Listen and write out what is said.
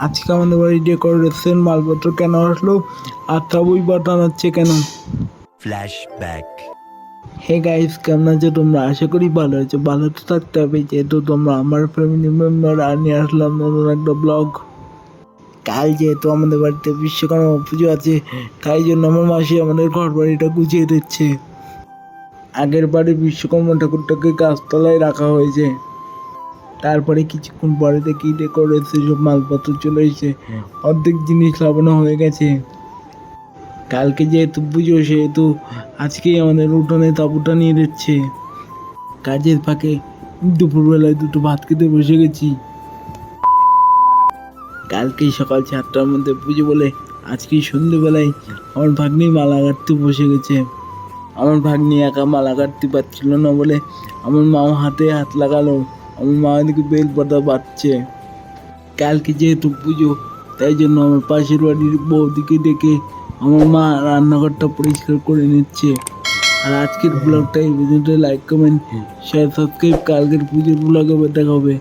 আজকে আমাদের বাড়ি ডেকোরেশন মালপত্র কেন আসলো আর সবই বাটানাচ্ছে কেন। ফ্ল্যাশব্যাক। হে গাইস, কেমন আছো তোমরা? আশা করি ভালো আছো। ভালো তো থাকতে হবে, যেহেতু তোমরা আমার ফ্যামিলি মেম্বার। আর নিয়ে আসলাম নতুন একটা ব্লগ। কাল যেহেতু আমাদের বাড়িতে বিশ্বকর্মা পুজো আছে, তাই জন্য আমার মাসি আমাদের ঘর বাড়িটা গুছিয়ে দিচ্ছে। আগের বাড়ি বিশ্বকর্মা ঠাকুরটাকে গাছতলায় রাখা হয়েছে, তারপরে কিছুক্ষণ পরে দেখি ডেকোরেশন সব মালপত্র চলে এসেছে, অর্ধেক জিনিস লাগানো হয়ে গেছে। কালকে যেহেতু পুজো, সেহেতু আজকেই আমাদের উঠোনে তাঁবুটা নিয়ে দিচ্ছে। কাজের ফাঁকে দুপুরবেলায় দুটো ভাত খেতে বসে গেছি। কালকেই সকাল 7টার মধ্যে পুজো বলে আজকেই সন্ধ্যেবেলায় আমার ভাগ্নি মালা গাঁথতে বসে গেছে। আমার ভাগ্নি একা মালা গাঁথতে পারছিল না বলে আমার মাও হাতে হাত লাগালো। আমার মা এদিকে বেলপাতা বাঁধছে। কালকে যেহেতু পুজো, তাই জন্য আমার পাশের বাড়ির বৌদিকে ডেকে আমার মা রান্নাঘরটা পরিষ্কার করে নিচ্ছে। আর আজকের ব্লগটা এই পর্যন্ত। Like, comment, share, subscribe. কালকের পুজোর ব্লগে দেখা হবে।